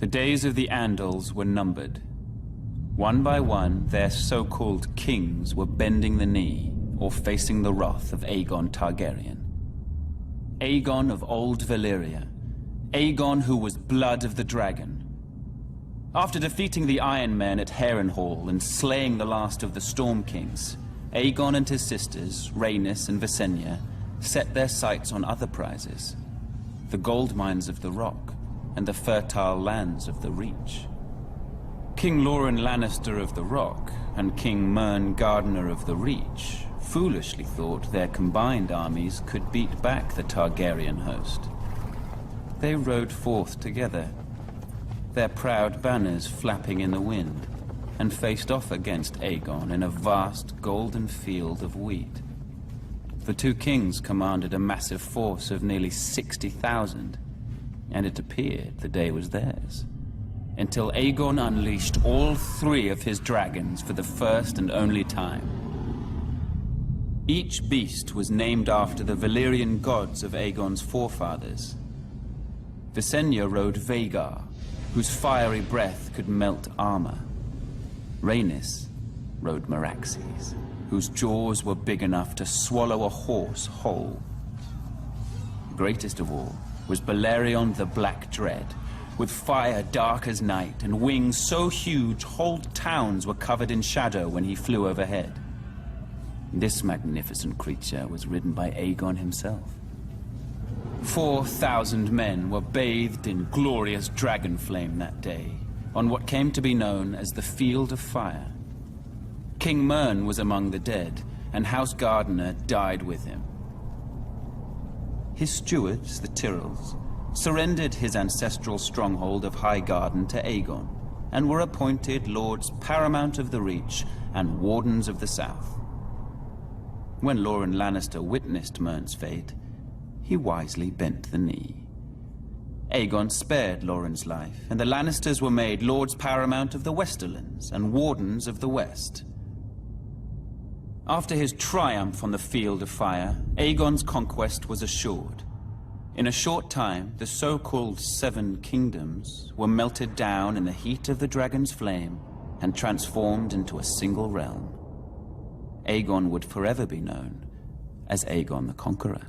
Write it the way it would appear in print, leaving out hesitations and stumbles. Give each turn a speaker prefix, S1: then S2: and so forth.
S1: The days of the Andals were numbered. One by one, their so-called kings were bending the knee or facing the wrath of Aegon Targaryen. Aegon of old Valyria. Aegon who was blood of the dragon. After defeating the Iron Men at Harrenhal and slaying the last of the Storm Kings, Aegon and his sisters, Rhaenys and Visenya, set their sights on other prizes. The gold mines of the Rock and the fertile lands of the Reach. King Loren Lannister of the Rock and King Mern Gardener of the Reach foolishly thought their combined armies could beat back the Targaryen host. They rode forth together, their proud banners flapping in the wind, and faced off against Aegon in a vast golden field of wheat. The two kings commanded a massive force of nearly 60,000, and it appeared the day was theirs, until Aegon unleashed all three of his dragons for the first and only time. Each beast was named after the Valyrian gods of Aegon's forefathers. Visenya rode Vhagar, whose fiery breath could melt armor. Rhaenys rode Meraxes, whose jaws were big enough to swallow a horse whole. Greatest of all was Balerion the Black Dread, with fire dark as night and wings so huge whole towns were covered in shadow when he flew overhead. This magnificent creature was ridden by Aegon himself. 4,000 men were bathed in glorious dragon flame that day, on what came to be known as the Field of Fire. King Mern was among the dead, and House Gardener died with him. His stewards, the Tyrells, surrendered his ancestral stronghold of Highgarden to Aegon, and were appointed Lords Paramount of the Reach and Wardens of the South. When Loren Lannister witnessed Mern's fate, he wisely bent the knee. Aegon spared Loren's life, and the Lannisters were made Lords Paramount of the Westerlands and Wardens of the West. After his triumph on the Field of Fire, Aegon's conquest was assured. In a short time, the so-called Seven Kingdoms were melted down in the heat of the dragon's flame and transformed into a single realm. Aegon would forever be known as Aegon the Conqueror.